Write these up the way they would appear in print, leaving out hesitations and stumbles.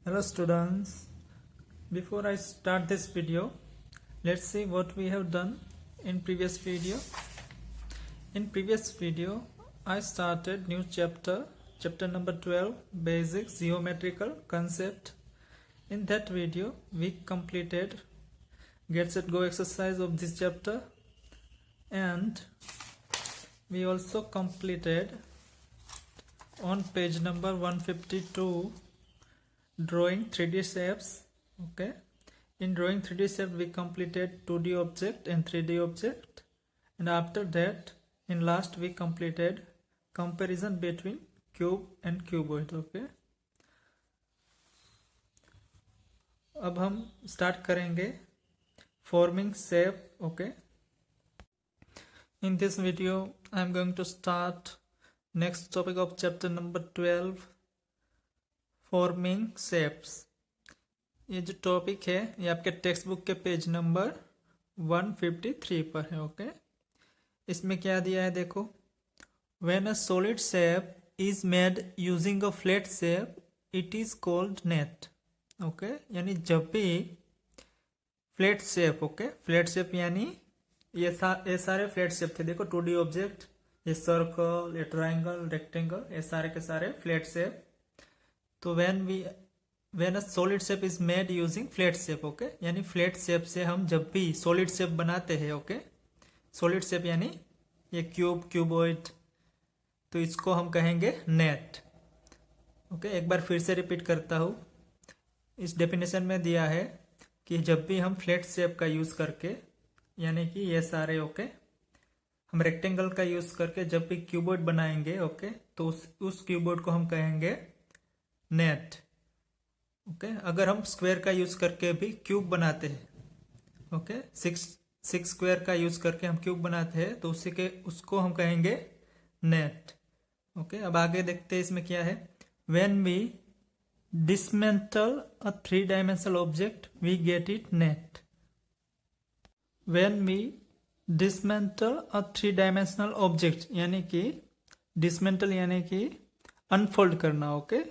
Hello students, before I start this video, let's see what we have done in previous video. In previous video, I started new chapter number 12, basic geometrical concept. In that video, we completed get set go exercise of this chapter, and we also completed on page number 152 drawing 3D shapes. Okay, in drawing 3D shape we completed 2D object and 3D object, and after that in last we completed comparison between cube and cuboid. Okay, अब हम start करेंगे forming shape. Okay, in this video I am going to start next topic of chapter number 12, forming shapes. ये जो topic है ये आपके text book के page number 153 पर है. ओके, इसमें क्या दिया है देखो. When a solid shape is made using a flat shape it is called net. Okay, यानी जब भी flat shape, okay, flat shape यानी ये सारे फ्लैट शेप थे. देखो 2D ऑब्जेक्ट, ये सर्कल, ये ट्राइंगल, रेक्टेंगल, ये सारे के सारे फ्लैट शेप. तो when a solid shape is made using flat shape, okay, यानी फ्लैट शेप से हम जब भी सॉलिड शेप बनाते हैं, ओके, सॉलिड शेप यानी ये क्यूब, क्यूबॉइड, तो इसको हम कहेंगे नेट. ओके, एक बार फिर से रिपीट करता हूँ. इस डेफिनेशन में दिया है कि जब भी हम फ्लैट शेप का यूज करके, यानी कि ये सारे, ओके, हम रेक्टेंगल का यूज करके जब भी क्यूबॉइड बनाएंगे, ओके, तो उस क्यूबॉइड को हम कहेंगे नेट. ओके, अगर हम स्क्वायर का यूज करके भी क्यूब बनाते हैं, ओके, सिक्स स्क्वायर का यूज करके हम क्यूब बनाते हैं तो उसको हम कहेंगे नेट. ओके, अब आगे देखते हैं इसमें क्या है. When we dismantle a 3-dimensional object we get it net. When we dismantle a 3-dimensional object, यानी कि डिसमेंटल यानी कि अनफोल्ड करना. ओके,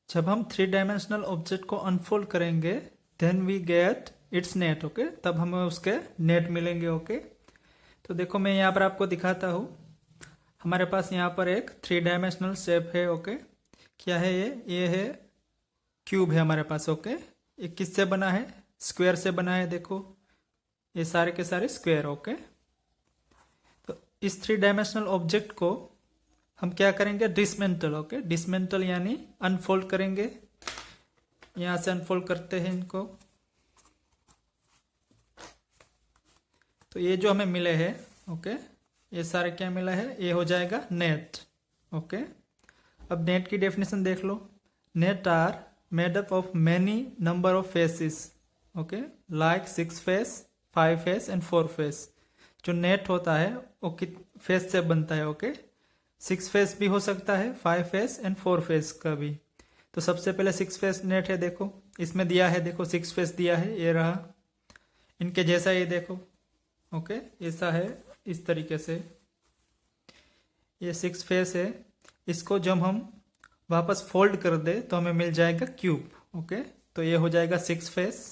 जब हम 3-dimensional ऑब्जेक्ट को अनफोल्ड करेंगे then we get its net. Okay, तब हमें उसके नेट मिलेंगे. ओके, तो देखो मैं यहाँ पर आपको दिखाता हूँ. हमारे पास यहाँ पर एक 3-dimensional शेप है. ओके, क्या है ये है क्यूब है हमारे पास. ओके, ये किससे बना है? स्क्वायर से बना है. देखो ये सारे के सारे स्क्वायर. ओके, तो इस 3-dimensional ऑब्जेक्ट को हम क्या करेंगे? डिसमेंटल. ओके, डिसमेंटल यानी अनफोल्ड करेंगे. यहां से अनफोल्ड करते हैं इनको. तो ये जो हमें मिले हैं, ओके, ये सारे क्या मिला है? ये हो जाएगा नेट. ओके, अब नेट की डेफिनेशन देख लो. Net are made up of many number of faces. Okay, like 6 face, 5 face and 4 face. जो नेट होता है वो कित फेस से बनता है? ओके, 6 फेस भी हो सकता है, 5 फेस एंड 4 फेस का भी. तो सबसे पहले 6 फेस नेट है. देखो इसमें दिया है, देखो 6 फेस दिया है, ये रहा. इनके जैसा ये देखो. ओके, ऐसा है इस तरीके से. ये 6 फेस है. इसको जब हम वापस फोल्ड कर दे तो हमें मिल जाएगा क्यूब. ओके, तो ये हो जाएगा 6 फेस.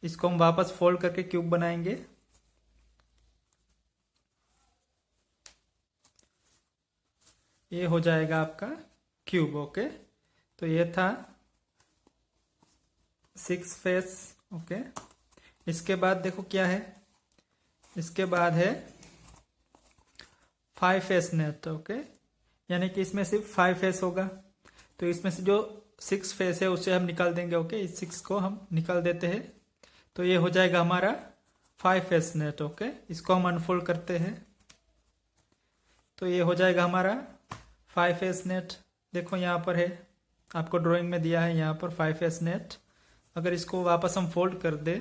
इसको हम वापस फोल्ड करके क्यूब बनाएंगे. ये हो जाएगा आपका क्यूब. ओके, तो ये था 6 फेस. ओके, इसके बाद देखो क्या है, इसके बाद है 5 फेस नेट. ओके, यानी कि इसमें सिर्फ 5 फेस होगा. तो इसमें से जो 6 फेस है उसे हम निकाल देंगे. ओके, इस 6 को हम निकाल देते हैं तो ये हो जाएगा हमारा 5 फेस नेट. ओके, इसको हम अनफोल्ड करते हैं तो ये हो जाएगा हमारा 5 फेस नेट. देखो यहाँ पर है, आपको ड्राइंग में दिया है यहाँ पर 5 फेस नेट. अगर इसको वापस हम फोल्ड कर दे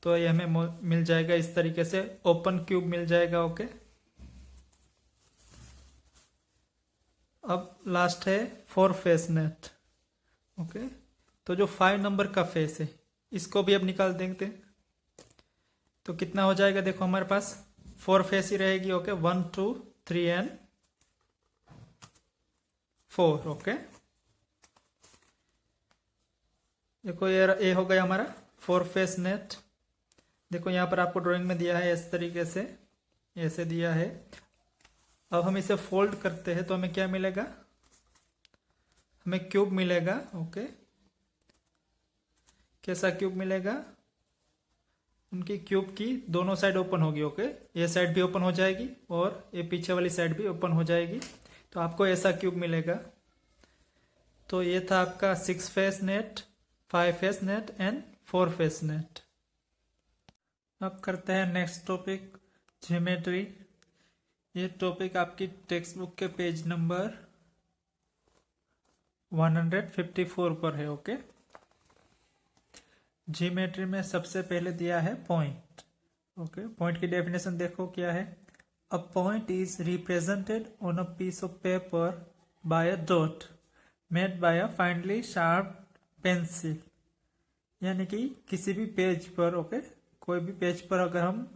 तो ये हमें मिल जाएगा इस तरीके से, ओपन क्यूब मिल जाएगा. ओके, अब लास्ट है 4 फेस नेट. ओके, तो जो 5 नंबर का फेस है इसको भी अब निकाल देंगे तो कितना हो जाएगा? देखो हमारे पास 4 फेस ही रहेगी. Okay, 1 2 3 and 4. ओके, देखो ये हो गया हमारा 4 फेस नेट। देखो यहाँ पर आपको ड्राइंग में दिया है इस तरीके से, ऐसे दिया है। अब हम इसे फोल्ड करते हैं तो हमें क्या मिलेगा, हमें क्यूब मिलेगा। ओके, कैसा क्यूब मिलेगा, उनकी क्यूब की दोनों साइड ओपन होगी। ओके, ये साइड भी ओपन हो जाएगी और ये पीछे वाली साइड भी ओपन हो जाएगी, तो आपको ऐसा क्यूब मिलेगा। तो ये था आपका 6 face net, 5 face net and 4 face net. अब करते हैं नेक्स्ट टॉपिक, ज्योमेट्री। ये टॉपिक आपकी टेक्स्ट बुक के पेज नंबर 154 पर है। ओके, ज्योमेट्री में सबसे पहले दिया है पॉइंट। ओके, पॉइंट की डेफिनेशन देखो क्या है। A point is represented on a piece of paper by a dot made by a finely sharp pencil. यानी कि किसी भी पेज पर, ओके, कोई भी पेज पर अगर हम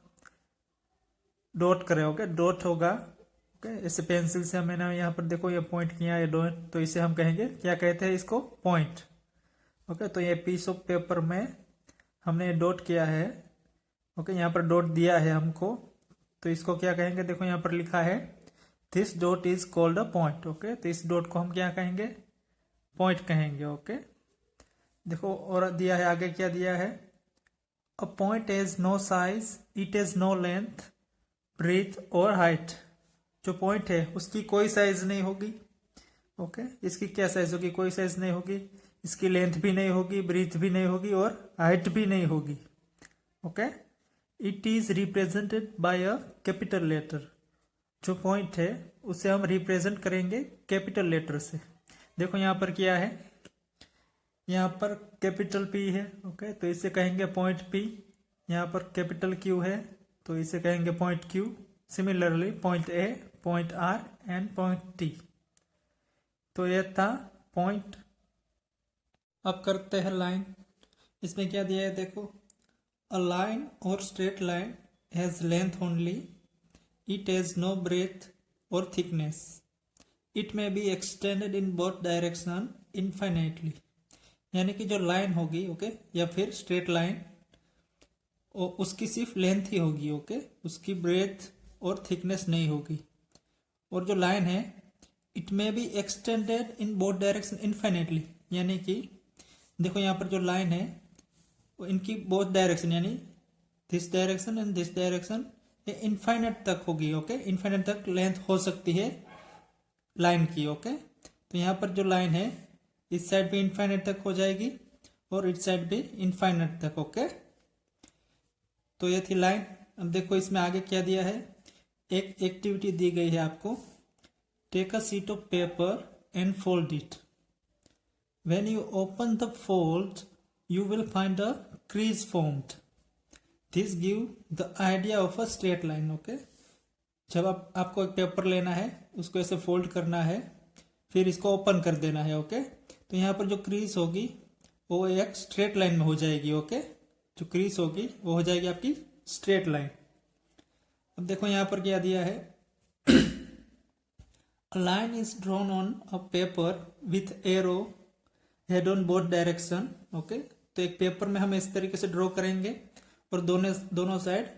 डॉट करें, ओके, डॉट होगा। ओके, इसे पेंसिल से मैंने यहाँ पर देखो ये पॉइंट किया है डॉट, तो इसे हम कहेंगे, क्या कहते हैं इसको, पॉइंट। ओके, तो ये पीस ऑफ पेपर में हमने डॉट किया है। ओके, यहाँ पर डॉट दिया है हमको, तो इसको क्या कहेंगे, देखो यहाँ पर लिखा है this dot is called a point. Okay, तो इस डॉट को हम क्या कहेंगे, पॉइंट कहेंगे। ओके, देखो और दिया है आगे, क्या दिया है, a point has no size, it has no length, breadth और हाइट। जो पॉइंट है उसकी कोई साइज नहीं होगी। ओके, इसकी क्या साइज होगी, कोई साइज नहीं होगी, इसकी लेंथ भी नहीं होगी, ब्रीथ भी नहीं होगी और हाइट भी नहीं होगी। Okay, it is represented by a capital letter. जो पॉइंट है उसे हम रिप्रेजेंट करेंगे कैपिटल लेटर से। देखो यहाँ पर क्या है, यहाँ पर कैपिटल पी है। ओके, तो इसे कहेंगे पॉइंट पी। यहाँ पर कैपिटल क्यू है तो इसे कहेंगे point Q. Similarly point A, point R and point T. तो यह था पॉइंट। अब करते हैं लाइन। इसमें क्या दिया है देखो, अ लाइन और straight line has length only, it has no breadth और thickness, it may be extended in both direction infinitely. यानी कि जो लाइन होगी, ओके, या फिर स्ट्रेट लाइन, उसकी सिर्फ लेंथ ही होगी। ओके, उसकी ब्रेथ और थिकनेस नहीं होगी। और जो लाइन है, it may be extended in both direction infinitely. यानी कि देखो यहाँ पर जो लाइन है वो इनकी बोथ डायरेक्शन, यानी this direction and this direction, ये इनफाइनाइट तक होगी। ओके, इनफाइनाइट तक लेंथ हो सकती है लाइन की। ओके, तो यहाँ पर जो लाइन है इस साइड भी इनफाइनाइट तक हो जाएगी और इस साइड भी इनफाइनाइट तक। ओके, तो ये थी लाइन। अब देखो इसमें आगे क्या दिया है, एक एक्टिविटी दी गई है आपको, take a sheet of paper and fold it. When you open the fold, you will find a crease formed. This give the idea of a straight line. Okay? जब आपको एक पेपर लेना है, उसको ऐसे फोल्ड करना है, फिर इसको ओपन कर देना है। ओके, तो यहाँ पर जो क्रीज होगी वो एक स्ट्रेट लाइन में हो जाएगी। ओके, जो क्रीज होगी वो हो जाएगी आपकी स्ट्रेट लाइन। अब देखो यहाँ पर क्या दिया है, a line is drawn on a paper with arrow head on both direction. Okay, तो एक पेपर में हम इस तरीके से ड्रॉ करेंगे और दोनों साइड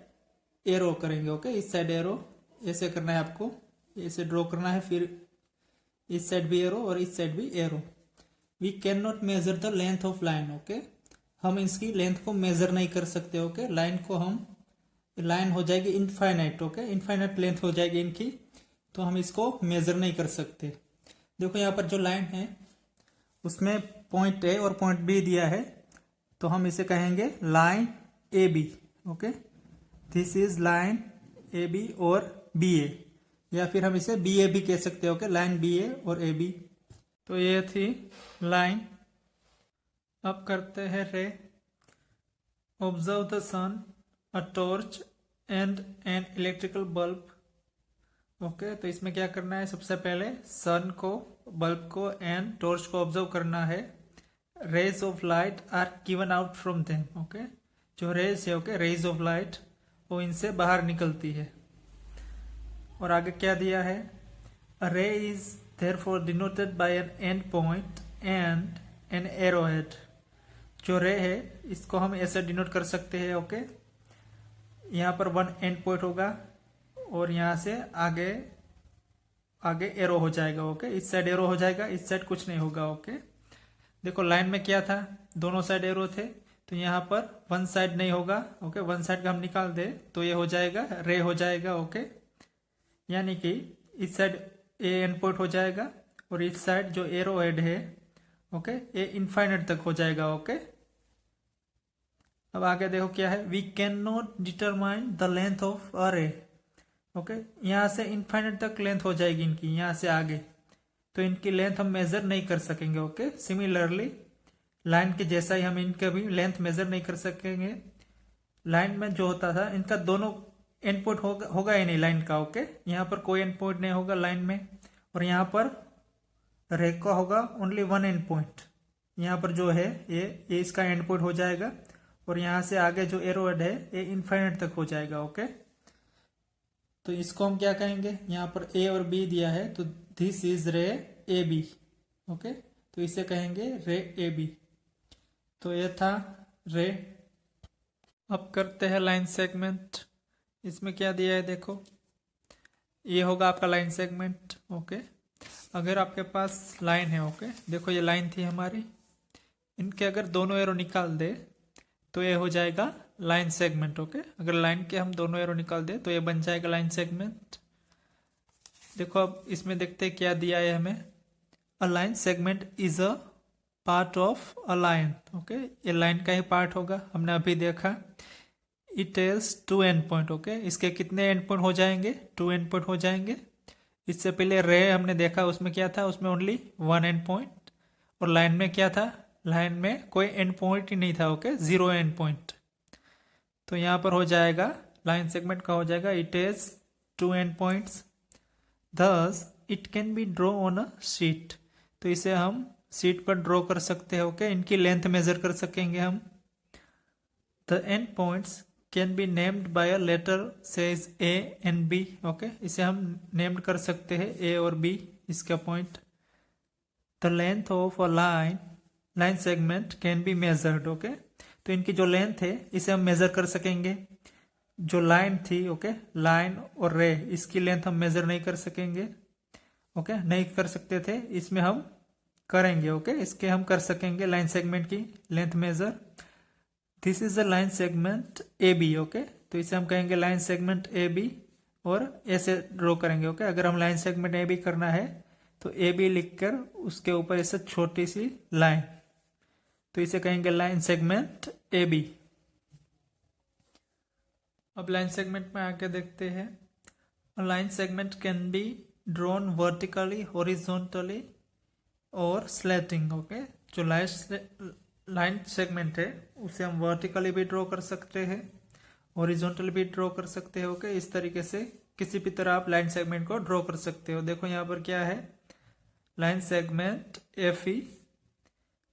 एरो करेंगे। ओके, इस साइड एरो ऐसे करना है आपको, ऐसे ड्रॉ करना है, फिर इस साइड भी एरो और इस साइड भी arrow. We can not measure the length of line. Okay, हम इसकी लेंथ को मेजर नहीं कर सकते। ओके, लाइन को हम, लाइन हो जाएगी इनफाइनाइट। ओके, इनफाइनाइट लेंथ हो जाएगी इनकी, तो हम इसको मेजर नहीं कर सकते। देखो यहाँ पर जो लाइन है उसमें पॉइंट ए और पॉइंट बी दिया है, तो हम इसे कहेंगे line A B. Okay, this is line A B और बी ए, या फिर हम इसे बी ए भी कह सकते हैं। ओके, लाइन बी ए और ए बी। तो ये थी लाइन। अब करते हैं ray. Observe the sun, a torch and an electrical bulb. Okay, तो इसमें क्या करना है, सबसे पहले सन को, बल्ब को एंड टॉर्च को ऑब्जर्व करना है। Rays of light are given out from them. Okay, जो रेज है, ओके, रेज ऑफ लाइट, वो इनसे बाहर निकलती है। और आगे क्या दिया है, a ray is therefore denoted by an end point and an arrow head. जो रे है इसको हम ऐसे डिनोट कर सकते हैं। ओके, यहाँ पर 1 एंड पॉइंट होगा और यहाँ से आगे आगे एरो हो जाएगा। ओके, इस साइड एरो हो जाएगा, इस साइड कुछ नहीं होगा। ओके, देखो लाइन में क्या था, दोनों साइड एरो थे, तो यहाँ पर वन साइड नहीं होगा। ओके, वन साइड का हम निकाल दे तो ये हो जाएगा रे हो जाएगा। ओके, यानी कि इस साइड ए एंड पॉइंट हो जाएगा और इस साइड जो एरो हेड है ओके ये इनफाइनाइट तक हो जाएगा। ओके, अब आगे देखो क्या है, we can not determine the length of a ray. Okay, यहाँ से इनफाइनाइट तक लेंथ हो जाएगी इनकी, यहाँ से आगे, तो इनकी लेंथ हम मेजर नहीं कर सकेंगे। ओके, सिमिलरली लाइन के जैसा ही हम इनका भी लेंथ मेजर नहीं कर सकेंगे। लाइन में जो होता था इनका दोनों एंड पॉइंट होगा ही नहीं लाइन का। ओके, यहाँ पर कोई एंड पॉइंट नहीं होगा लाइन में, और यहाँ पर रे का होगा ओनली 1 एंड पॉइंट। यहाँ पर जो है ये इसका एंड पॉइंट हो जाएगा और यहाँ से आगे जो एरो हेड है ये इनफाइनाइट तक हो जाएगा। ओके, तो इसको हम क्या कहेंगे, यहाँ पर ए और बी दिया है तो दिस इज रे ए बी। ओके, तो इसे कहेंगे रे ए बी। तो ये था रे। अब करते हैं लाइन सेगमेंट। इसमें क्या दिया है देखो, ये होगा आपका लाइन सेगमेंट। ओके, अगर आपके पास लाइन है, ओके देखो ये लाइन थी हमारी, इनके अगर दोनों एरो निकाल दे तो ये हो जाएगा लाइन सेगमेंट। ओके, अगर लाइन के हम दोनों एरो निकाल दे तो ये बन जाएगा लाइन सेगमेंट। देखो अब इसमें देखते हैं क्या दिया है हमें, अ line segment is a part of a line. Okay, ये लाइन का ही पार्ट होगा, हमने अभी देखा। It is 2 and point. Okay, इसके कितने एंड पॉइंट हो जाएंगे, 2 एंड पॉइंट हो जाएंगे। इससे पहले रे हमने देखा, उसमें क्या था, उसमें ओनली 1 एंड पॉइंट, और लाइन में क्या था, लाइन में कोई एंड पॉइंट ही नहीं था। Okay, 0 and point. तो यहाँ पर हो जाएगा लाइन सेगमेंट का हो जाएगा it is 2 and points, thus it can be draw on a sheet. तो इसे हम शीट पर ड्रॉ कर सकते हैं। ओके, इनकी लेंथ मेजर कर सकेंगे हम। The end points can be named by a letter says A and B. Okay, इसे हम नेम्ड कर सकते हैं ए और बी इसका point. The length of a line segment can be measured. Okay, तो इनकी जो लेंथ है इसे हम मेजर कर सकेंगे। जो लाइन थी ओके लाइन और रे, इसकी लेंथ हम मेजर नहीं कर सकेंगे। ओके, नहीं कर सकते थे, इसमें हम करेंगे। ओके, इसके हम कर सकेंगे लाइन सेगमेंट की length measure. This is the line segment A B. Okay, तो इसे हम कहेंगे लाइन सेगमेंट ए बी और ऐसे ड्रॉ करेंगे। ओके, अगर हम लाइन सेगमेंट ए बी करना है तो ए बी लिखकर उसके ऊपर ऐसे छोटी सी लाइन, तो इसे कहेंगे लाइन सेगमेंट ए बी। अब लाइन सेगमेंट में आके देखते हैं, line segment can be drawn vertically, horizontally और स्लैटिंग। ओके, जो लाइन सेगमेंट है उसे हम वर्टिकली भी ड्रॉ कर सकते हैं, हॉरिजॉन्टली भी ड्रॉ कर सकते हैं। ओके, इस तरीके से किसी भी तरह आप लाइन सेगमेंट को ड्रॉ कर सकते हो। देखो यहाँ पर क्या है, line segment F E.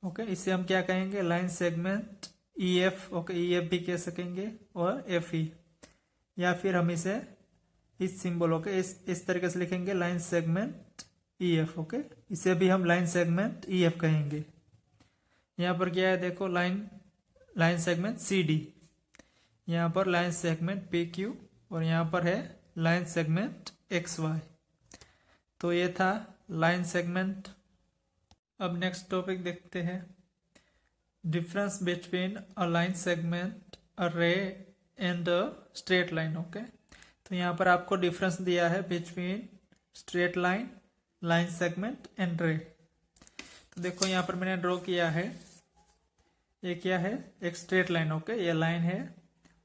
Okay, इसे हम क्या कहेंगे, line segment E F. Okay, E F भी कह सकेंगे और एफ ई, या फिर हम इसे इस सिंबल ओके इस तरीके से लिखेंगे line segment E F. Okay, इसे भी हम लाइन सेगमेंट ई एफ कहेंगे। यहाँ पर क्या है देखो, लाइन सेगमेंट सी डी, यहाँ पर लाइन सेगमेंट पी क्यू, और यहाँ पर है लाइन सेगमेंट एक्स वाई। तो ये था लाइन सेगमेंट। अब नेक्स्ट टॉपिक देखते हैं, difference between a line segment, a ray and a straight line. Okay, तो यहाँ पर आपको डिफरेंस दिया है between straight line, line segment and ray. तो देखो यहाँ पर मैंने ड्रॉ किया है, ये क्या है, एक स्ट्रेट लाइन। ओके, ये लाइन है,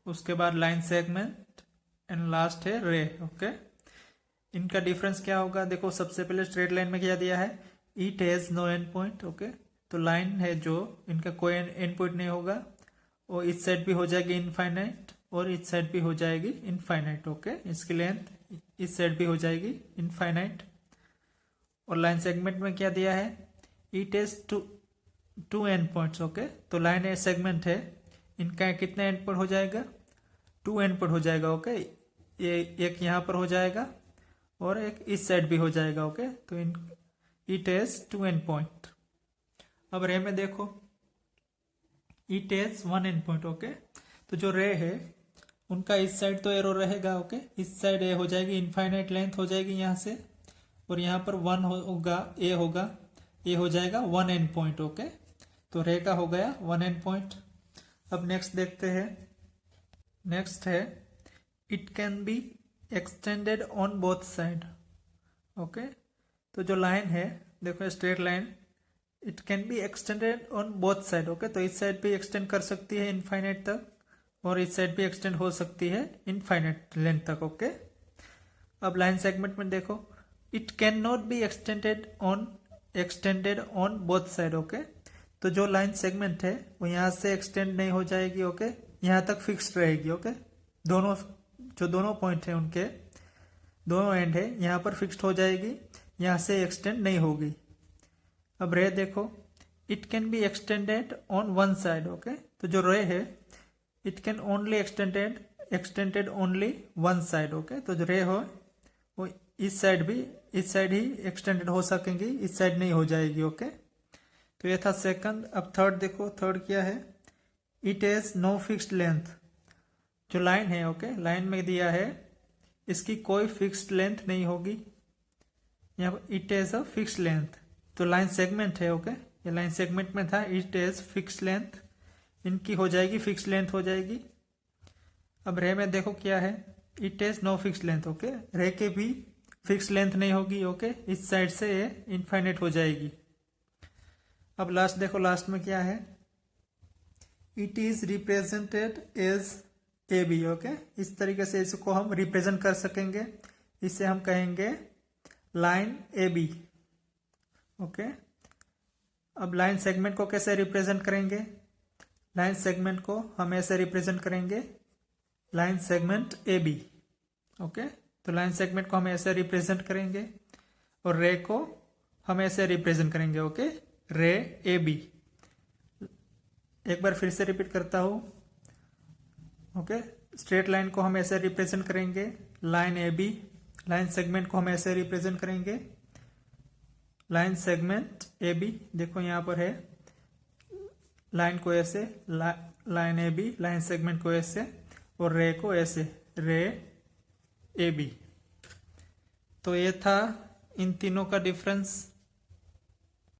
उसके बाद लाइन सेगमेंट एंड लास्ट है रे। ओके, इनका डिफरेंस क्या होगा, देखो सबसे पहले स्ट्रेट लाइन में क्या दिया है, it has no end point. Okay, तो लाइन है जो इनका कोई एंड पॉइंट नहीं होगा, और इस साइड भी हो जाएगी इनफाइनाइट और इस साइड भी हो जाएगी इनफाइनाइट। ओके, इसकी लेंथ इस साइड भी हो जाएगी इनफाइनाइट। और लाइन सेगमेंट में क्या दिया है, it has two end points. Okay, तो लाइन ए सेगमेंट है, इनका कितना एंड पॉइंट हो जाएगा, 2 एंड पॉइंट हो जाएगा। ओके, ये एक यहाँ पर हो जाएगा और एक इस साइड भी हो जाएगा। ओके, तो इट हैज 2 एंड पॉइंट। अब रे में देखो, it has one and point. Okay, तो जो रे है उनका इस साइड तो एरो रहेगा। ओके, इस साइड ए हो जाएगी, इनफाइनाइट लेंथ हो जाएगी यहाँ से, और यहाँ पर वन होगा, ए हो जाएगा वन एंड पॉइंट। ओके, तो रे का हो गया वन एंड पॉइंट। अब नेक्स्ट देखते हैं। नेक्स्ट है it can be extended on both side. Okay, तो जो लाइन है देखो straight line, it can be extended on both side. Okay, तो इस साइड भी एक्सटेंड कर सकती है इनफाइनाइट तक, और इस साइड भी एक्सटेंड हो सकती है इनफाइनाइट लेंथ तक। ओके, अब लाइन सेगमेंट में देखो, it can not be extended on both side. Okay, तो जो लाइन सेगमेंट है वो यहाँ से एक्सटेंड नहीं हो जाएगी। ओके, यहाँ तक फिक्स रहेगी। ओके, दोनों पॉइंट है उनके दोनों एंड है यहाँ पर फिक्स्ड हो जाएगी, यहाँ से एक्सटेंड नहीं होगी। अब रे देखो, it can be extended on one side. Okay, तो जो रे है it can only extended only one side. Okay, तो जो रे हो वो इस साइड ही एक्सटेंडेड हो सकेंगी, इस साइड नहीं हो जाएगी। ओके, तो ये था सेकंड। अब थर्ड देखो, थर्ड क्या है, it has no fixed length. जो लाइन है, ओके, लाइन में दिया है इसकी कोई फिक्स्ड लेंथ नहीं होगी, यहाँ पर it has a fixed length. तो लाइन सेगमेंट है। ओके, ये लाइन सेगमेंट में था, इट हैज फिक्स्ड लेंथ, इनकी हो जाएगी फिक्स्ड लेंथ हो जाएगी। अब रे में देखो क्या है, it has no fixed length. Okay, ray के भी फिक्स्ड लेंथ नहीं होगी। ओके, इस साइड से ये इनफाइनाइट हो जाएगी। अब लास्ट देखो, लास्ट में क्या है, it is represented as A B. Okay, इस तरीके से इसको हम रिप्रेजेंट कर सकेंगे, इसे हम कहेंगे लाइन ए बी। ओके, अब लाइन सेगमेंट को कैसे रिप्रेजेंट करेंगे, लाइन सेगमेंट को हम ऐसे रिप्रेजेंट करेंगे, line segment A B. Okay, तो लाइन सेगमेंट को हम ऐसे रिप्रेजेंट करेंगे, और रे को हम ऐसे रिप्रेजेंट करेंगे। ओके, रे ए बी। एक बार फिर से रिपीट करता हूं। ओके, स्ट्रेट लाइन को हम ऐसे रिप्रेजेंट करेंगे, line A B. Line segment को हम ऐसे रिप्रेजेंट करेंगे, लाइन सेगमेंट ए बी। देखो यहां पर है, लाइन को ऐसे, line A B, line segment को ऐसे, और रे को ऐसे, रे ए बी। तो ये था इन तीनों का डिफरेंस।